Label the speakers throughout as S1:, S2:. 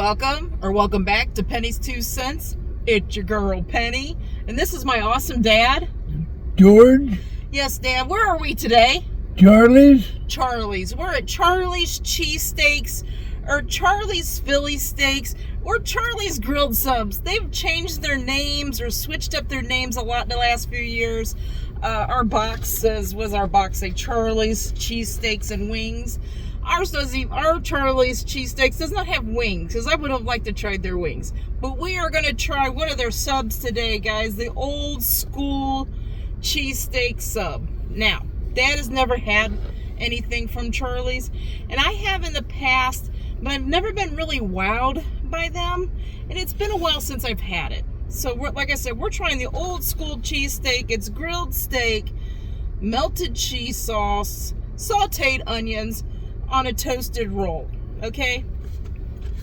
S1: welcome back to Penny's 2 Cents. It's your girl Penny, and this is my awesome dad,
S2: George.
S1: Yes, Dad. Where are we today?
S2: Charleys.
S1: We're at Charleys Cheesesteaks, or Charleys Philly Steaks, or Charleys Grilled Subs. They've changed their names or switched up their names a lot in the last few years. Our box says, Charleys Cheesesteaks and Wings. Our Charleys Cheesesteaks does not have wings, because I would have liked to try their wings. But we are going to try one of their subs today, guys. The old school cheesesteak sub. Now, Dad has never had anything from Charleys, and I have in the past, but I've never been really wowed by them, and it's been a while since I've had it. So, like I said, we're trying the old school cheesesteak. It's grilled steak, melted cheese sauce, sauteed onions on a toasted roll. Okay,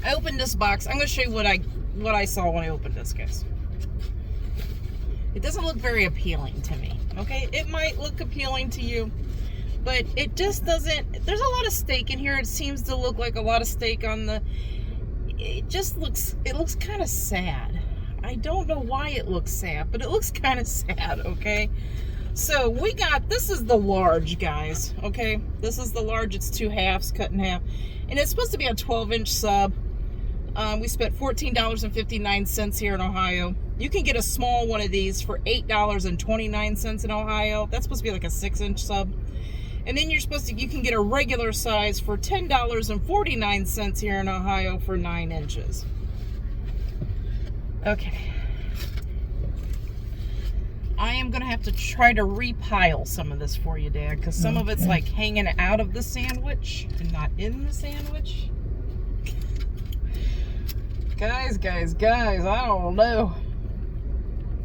S1: I opened this box. I'm going to show you what I saw when I opened this, guys. It doesn't look very appealing to me. Okay, it might look appealing to you, but it just doesn't. There's a lot of steak in here. It seems to look like a lot of steak on the. It looks kind of sad. I don't know why it looks sad, but it looks kind of sad. Okay. So we got, this is the large, guys, okay? This is the large. It's 2 halves, cut in half. And it's supposed to be a 12-inch sub. We spent $14.59 here in Ohio. You can get a small one of these for $8.29 in Ohio. That's supposed to be like a 6-inch sub. And then you can get a regular size for $10.49 here in Ohio for 9 inches. Okay. I am going to have to try to repile some of this for you, Dad, because some of it's like hanging out of the sandwich and not in the sandwich. Guys, I don't know.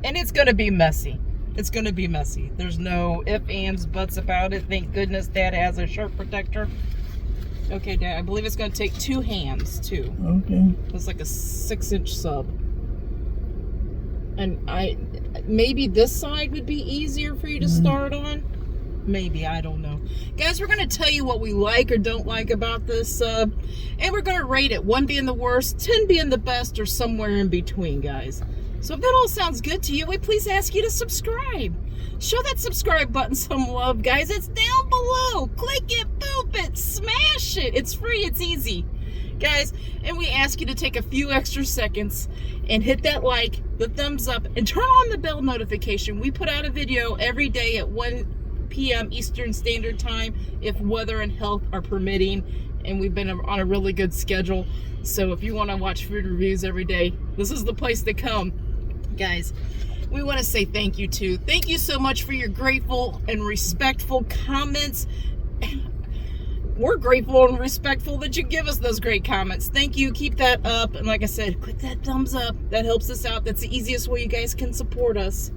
S1: And it's going to be messy. It's going to be messy. There's no ifs, ands, buts about it. Thank goodness Dad has a shirt protector. Okay, Dad, I believe it's going to take 2 hands, too.
S2: Okay.
S1: It's like a 6-inch sub. And maybe this side would be easier for you to start on. Maybe, I don't know. Guys, we're going to tell you what we like or don't like about this sub. And we're going to rate it. 1 being the worst, 10 being the best, or somewhere in between, guys. So if that all sounds good to you, we please ask you to subscribe. Show that subscribe button some love, guys. It's down below. Click it, boop it, smash it. It's free, it's easy. Guys, and we ask you to take a few extra seconds and hit that like, the thumbs up, and turn on the bell notification. We put out a video every day at 1 p.m. Eastern Standard Time if weather and health are permitting, and we've been on a really good schedule. So if you want to watch food reviews every day, this is the place to come. Guys, we want to say thank you too. Thank you so much for your grateful and respectful comments. We're grateful and respectful that you give us those great comments. Thank you. Keep that up. And like I said, click that thumbs up. That helps us out. That's the easiest way you guys can support us.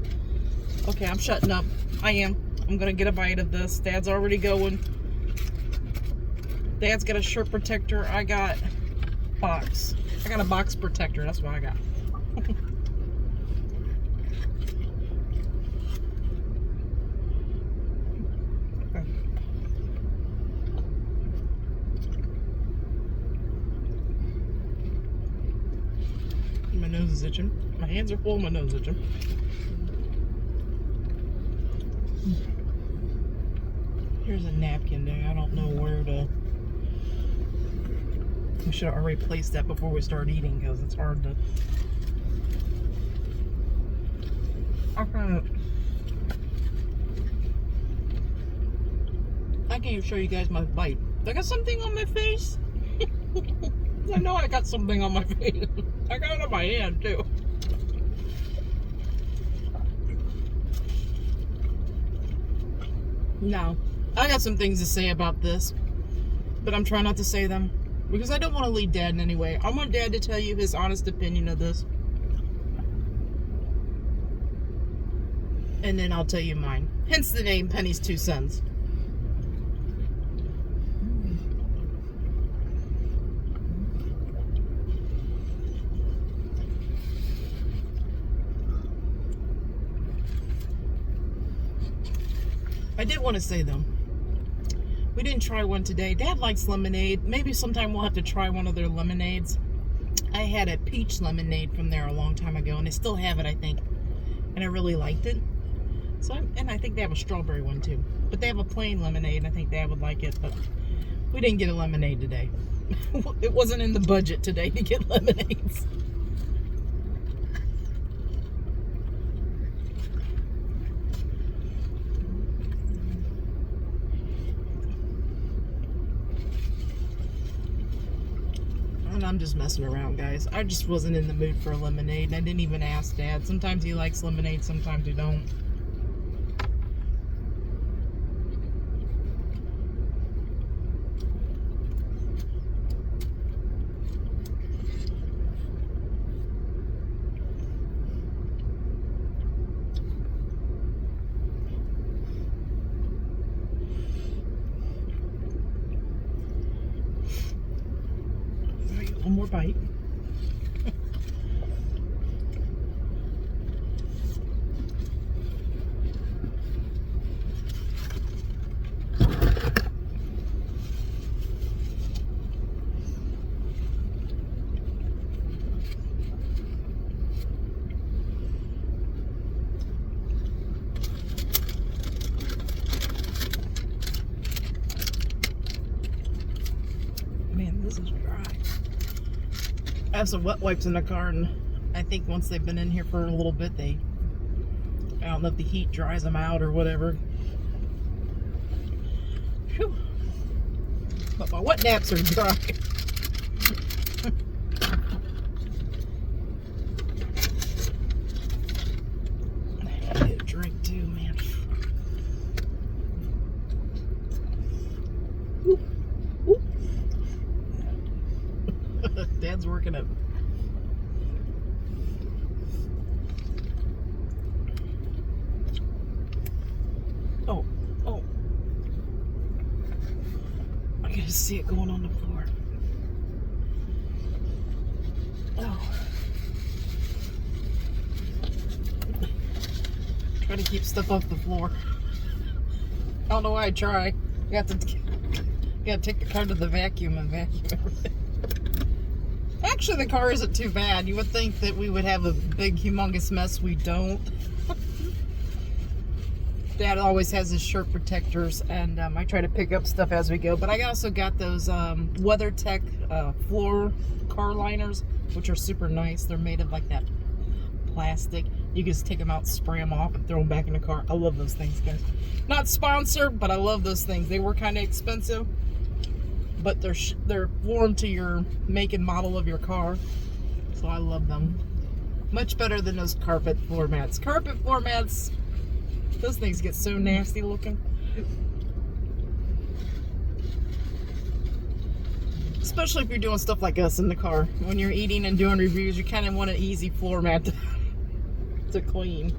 S1: Okay, I'm shutting up. I am. I'm going to get a bite of this. Dad's already going. Dad's got a shirt protector. I got box. I got a box protector. That's what I got. My nose is itching. My hands are full, my nose is itching. Here's a napkin there. I don't know where to. We should have already placed that before we start eating, because it's hard to. I can't even show you guys my bite. I got something on my face. I know I got something on my face. I got it on my hand, too. Now, I got some things to say about this, but I'm trying not to say them, because I don't want to lead Dad in any way. I want Dad to tell you his honest opinion of this. And then I'll tell you mine. Hence the name Penny's 2 Cents. I did want to say though, we didn't try one today. Dad likes lemonade. Maybe sometime we'll have to try one of their lemonades. I had a peach lemonade from there a long time ago, and I still have it, I think. And I really liked it. So, and I think they have a strawberry one too. But they have a plain lemonade, and I think Dad would like it. But we didn't get a lemonade today. It wasn't in the budget today to get lemonades. And I'm just messing around, guys. I just wasn't in the mood for a lemonade, and I didn't even ask Dad. Sometimes he likes lemonade, sometimes he don't. One more bite. Man, this is dry. I have some wet wipes in the car, and I think once they've been in here for a little bit, I don't know if the heat dries them out or whatever. Whew. But my wet naps are dry. I gotta get a drink too, man. Whoop. Whoop. Dad's working it. Oh. I can just see it going on the floor. Oh. Try to keep stuff off the floor. I don't know why I try. You gotta take the car to the vacuum and vacuum everything. Actually, the car isn't too bad. You would think that we would have a big, humongous mess. We don't. Dad always has his shirt protectors, and I try to pick up stuff as we go. But I also got those WeatherTech floor car liners, which are super nice. They're made of like that plastic. You can just take them out, spray them off, and throw them back in the car. I love those things, guys. Not sponsored, but I love those things. They were kind of expensive, but they're formed to your make and model of your car, so I love them. Much better than those carpet floor mats. Carpet floor mats, those things get so nasty looking. Especially if you're doing stuff like us in the car. When you're eating and doing reviews, you kind of want an easy floor mat to clean.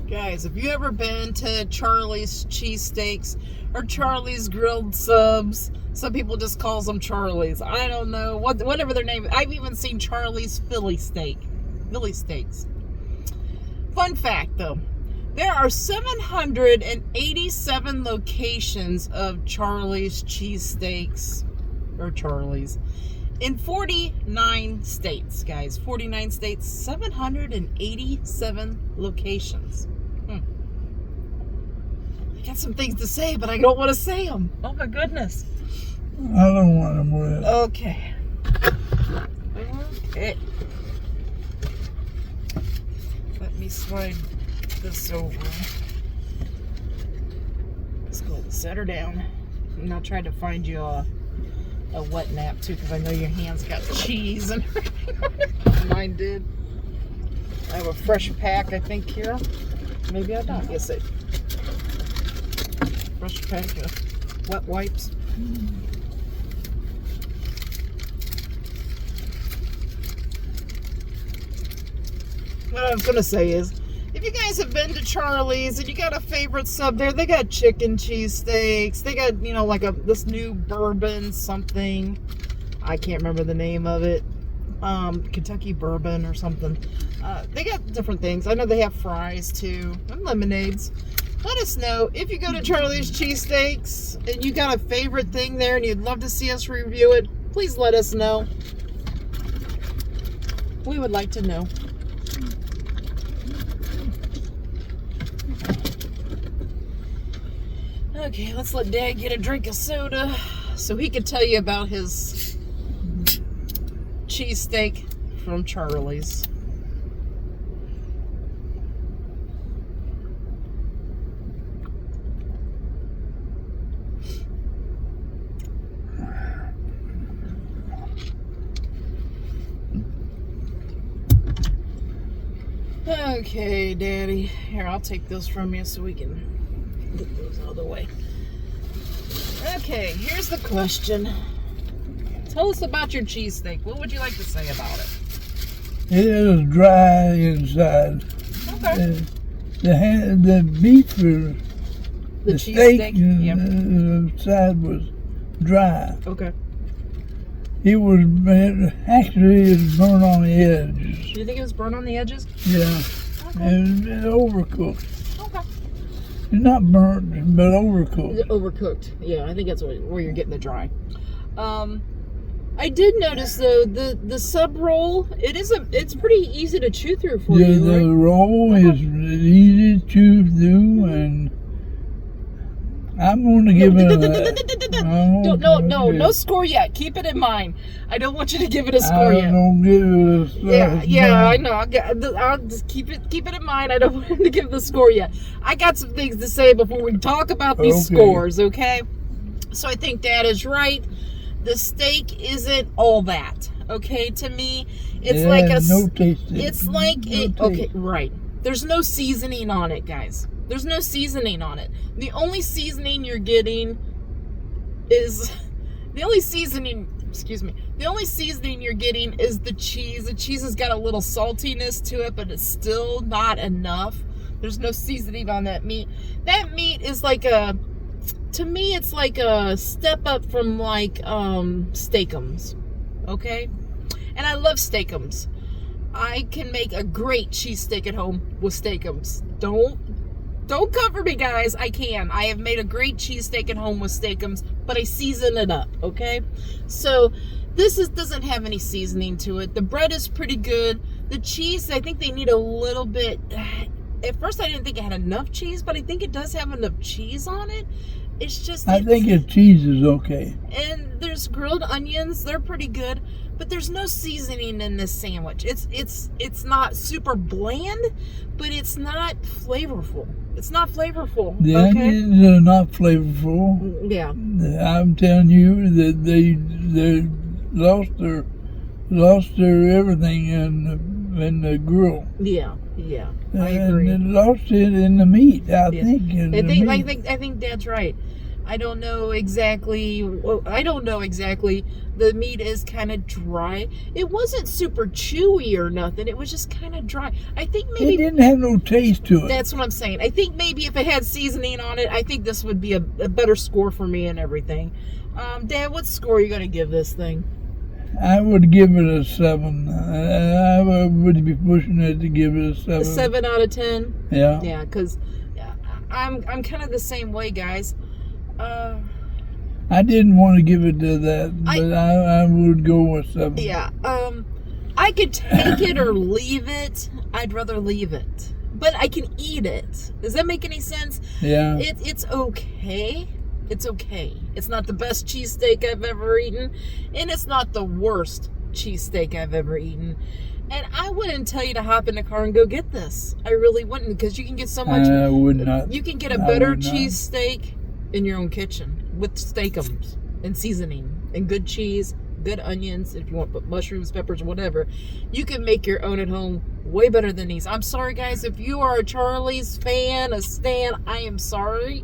S1: Guys, have you ever been to Charleys Cheesesteaks or Charleys grilled subs? Some people just calls them Charleys. I don't know. Whatever their name is. I've even seen Charleys Philly steaks. Fun fact, though. There are 787 locations of Charleys Cheesesteaks, or Charleys, in 49 states, guys. 49 states, 787 locations. I got some things to say, but I don't want to say them. Oh, my goodness.
S2: I don't want them with.
S1: Okay. Let me slide this over. Let's go set her down. And I'll try to find you a wet nap too, because I know your hands got cheese and everything. Mine did. I have a fresh pack, I think, here. Maybe I don't. Yes, it. Fresh pack of wet wipes. What I was gonna say is, if you guys have been to Charleys and you got a favorite sub there, they got chicken cheesesteaks. They got, you know, like this new bourbon something. I can't remember the name of it. Kentucky bourbon or something. They got different things. I know they have fries too and lemonades. Let us know if you go to Charley's Cheesesteaks and you got a favorite thing there and you'd love to see us review it. Please let us know. We would like to know. Okay, let's let Dad get a drink of soda so he can tell you about his cheesesteak from Charley's. Okay, Daddy. Here, I'll take those from you so we can get those out of the way. Okay, here's the question. Tell us about your cheesesteak. What would you like to say about it?
S2: It is dry inside.
S1: Okay.
S2: The beef for the steak
S1: Yep.
S2: inside was dry.
S1: Okay.
S2: It was actually it was burnt on the edges.
S1: Do you think it was burnt on the edges?
S2: Yeah,
S1: Okay.
S2: and it overcooked.
S1: Okay.
S2: Not burnt, but overcooked.
S1: Overcooked. Yeah, I think that's where you're getting the dry. I did notice though the sub roll. It's pretty easy to chew through for
S2: Yeah,
S1: you.
S2: the
S1: Right?
S2: roll is easy to chew through, and I'm going to give it
S1: No score yet. Keep it in mind. I don't want you to give it a score
S2: I
S1: yet.
S2: don't give it a
S1: Yeah, I know. I'll just keep it in mind. I don't want him to give the score yet. I got some things to say before we talk about these scores, okay? So I think Dad is right. The steak isn't all that, okay? To me, it's like a...
S2: no taste.
S1: It's like it... Okay, right. There's no seasoning on it, guys. There's no seasoning on it. The only seasoning you're getting is... The only seasoning you're getting is the cheese. The cheese has got a little saltiness to it, but it's still not enough. There's no seasoning on that meat. That meat is like a... To me, it's like a step up from like Steakums, okay? And I love Steakums. I can make a great cheesesteak at home with Steakums. Don't cover me, guys. I can. I have made a great cheesesteak at home with Steakums, but I season it up, okay? So this doesn't have any seasoning to it. The bread is pretty good. The cheese, I think they need a little bit. At first, I didn't think it had enough cheese, but I think it does have enough cheese on it. It's just...
S2: I think the cheese is okay.
S1: And there's grilled onions. They're pretty good. But there's no seasoning in this sandwich. It's not super bland, but it's not flavorful. It's not flavorful.
S2: The
S1: okay?
S2: onions are not flavorful.
S1: Yeah.
S2: I'm telling you that they lost their everything in the grill.
S1: Yeah. I agree.
S2: And they lost it in the meat. I think.
S1: I think Dad's right. I don't know exactly. The meat is kind of dry. It wasn't super chewy or nothing. It was just kind of dry. I think maybe
S2: it didn't have no taste to it.
S1: That's what I'm saying. I think maybe if it had seasoning on it, I think this would be a better score for me and everything. Dad, what score are you going to give this thing?
S2: I would give it a 7. I would be pushing it to give it a 7.
S1: A 7 out of 10?
S2: Yeah.
S1: Yeah, because I'm kind of the same way, guys.
S2: I didn't want to give it to that, but I would go with 7.
S1: Yeah. I could take it or leave it. I'd rather leave it. But I can eat it. Does that make any sense?
S2: Yeah.
S1: It's okay. It's okay. It's not the best cheesesteak I've ever eaten, and it's not the worst cheesesteak I've ever eaten. And I wouldn't tell you to hop in the car and go get this. I really wouldn't, because you can get so much.
S2: I would not.
S1: You can get a better cheesesteak in your own kitchen with Steakums and seasoning and good cheese, good onions. If you want to put mushrooms, peppers, whatever, you can make your own at home way better than these. I'm sorry, guys. If you are a Charley's fan, a stan, I am sorry.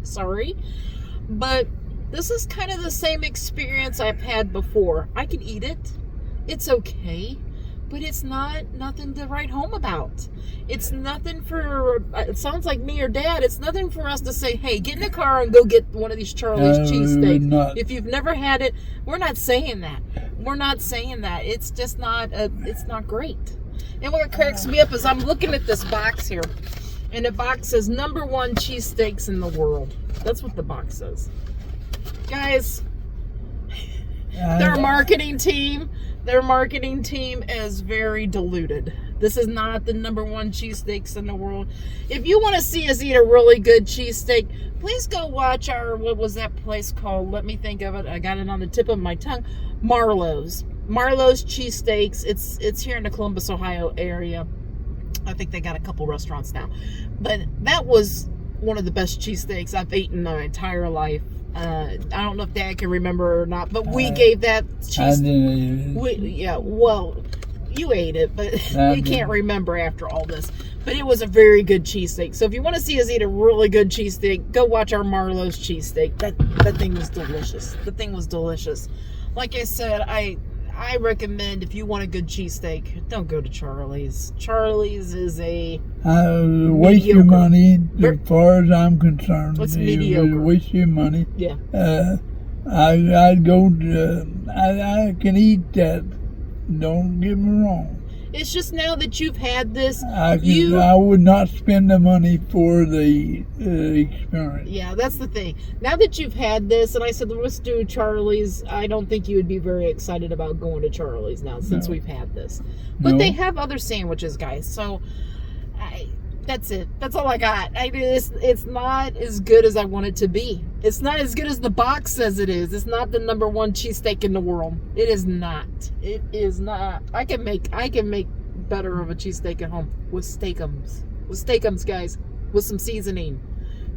S1: But this is kind of the same experience I've had before. I can eat it. It's okay. But it's nothing to write home about. It's nothing for, it sounds like me or Dad, it's nothing for us to say, hey, get in the car and go get one of these Charley's cheesesteaks. If you've never had it, we're not saying that. It's just not, it's not great. And what cracks me up is I'm looking at this box here. And the box says #1 cheesesteaks in the world. That's what the box says. Guys, their marketing team is very diluted. This is not the #1 cheesesteaks in the world. If you want to see us eat a really good cheesesteak, please go watch our, what was that place called? Let me think of it. I got it on the tip of my tongue. Marlowe's Cheesesteaks. It's here in the Columbus, Ohio area. I think they got a couple restaurants now. But that was one of the best cheesesteaks I've eaten in my entire life. I don't know if Dad can remember or not, but we gave that cheese.
S2: I didn't eat it.
S1: Yeah, well, you ate it, but we can't remember after all this. But it was a very good cheesesteak. So if you want to see us eat a really good cheesesteak, go watch our Marlowe's cheesesteak. That thing was delicious. The thing was delicious. Like I said, I recommend, if you want a good cheesesteak, don't go to Charley's. Charley's is a
S2: waste your money as far as I'm concerned.
S1: It's mediocre.
S2: Waste your money.
S1: Yeah.
S2: I'd go to, I can eat that. Don't get me wrong.
S1: It's just now that you've had this,
S2: I would not spend the money for the experience.
S1: Yeah, that's the thing. Now that you've had this, and I said, let's do Charley's, I don't think you would be very excited about going to Charley's now since we've had this. But they have other sandwiches, guys. So that's it. That's all I got. It's not as good as I want it to be. It's not as good as the box says it is. It's not the #1 cheesesteak in the world. It is not. It is not. I can make better of a cheesesteak at home with steakums. With steakums, guys. With some seasoning.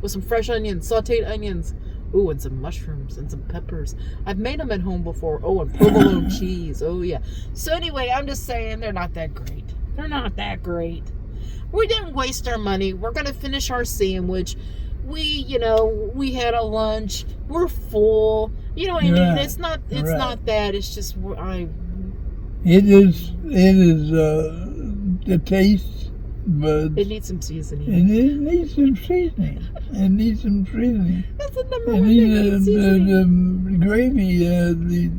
S1: With some fresh onions, sauteed onions. Ooh, and some mushrooms and some peppers. I've made them at home before. Oh, and provolone cheese. Oh, yeah. So anyway, I'm just saying they're not that great. They're not that great. We didn't waste our money. We're going to finish our sandwich. We had a lunch. We're full. You know what I mean? It's not that. It's just
S2: It is the taste, but
S1: it needs some seasoning.
S2: It needs some seasoning.
S1: That's the #1 thing.
S2: The gravy, the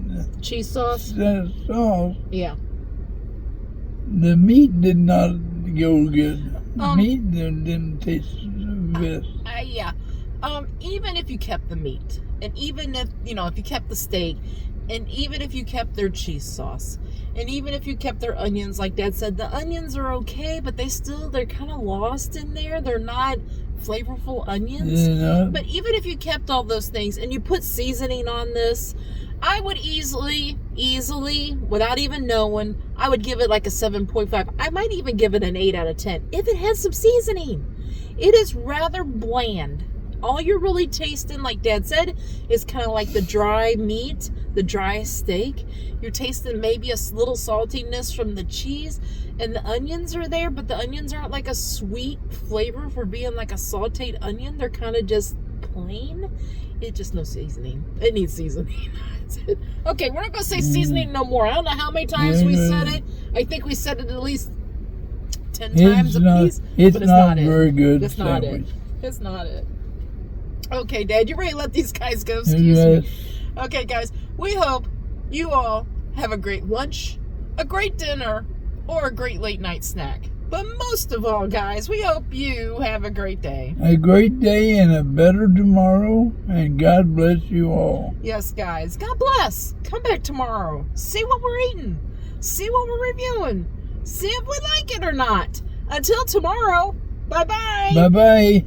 S1: cheese sauce.
S2: Sauce.
S1: Yeah.
S2: The meat did not go good. The meat didn't taste the best.
S1: Yeah. Even if you kept the meat, and even if you kept the steak, and even if you kept their cheese sauce, and even if you kept their onions, like Dad said, the onions are okay, but they're kind of lost in there. They're not flavorful onions. But even if you kept all those things and you put seasoning on this, I would easily, without even knowing, I would give it like a 7.5. I might even give it an 8 out of 10 if it has some seasoning. It is rather bland. All you're really tasting, like Dad said, is kind of like the dry meat, the dry steak. You're tasting maybe a little saltiness from the cheese, and the onions are there, but the onions aren't like a sweet flavor for being like a sauteed onion. They're kind of just plain. It just no seasoning. It needs seasoning. That's it. Okay, we're not going to say seasoning no more. I don't know how many times we said it. I think we said it at least 10 times a piece.
S2: It's not very good.
S1: It's not it. It's not it. Okay, Dad, you ready to let these guys go? Excuse me. Okay, guys, we hope you all have a great lunch, a great dinner, or a great late night snack. But most of all, guys, we hope you have a great day.
S2: A great day and a better tomorrow, and God bless you all.
S1: Yes, guys, God bless. Come back tomorrow. See what we're eating. See what we're reviewing. See if we like it or not. Until tomorrow, bye-bye.
S2: Bye-bye.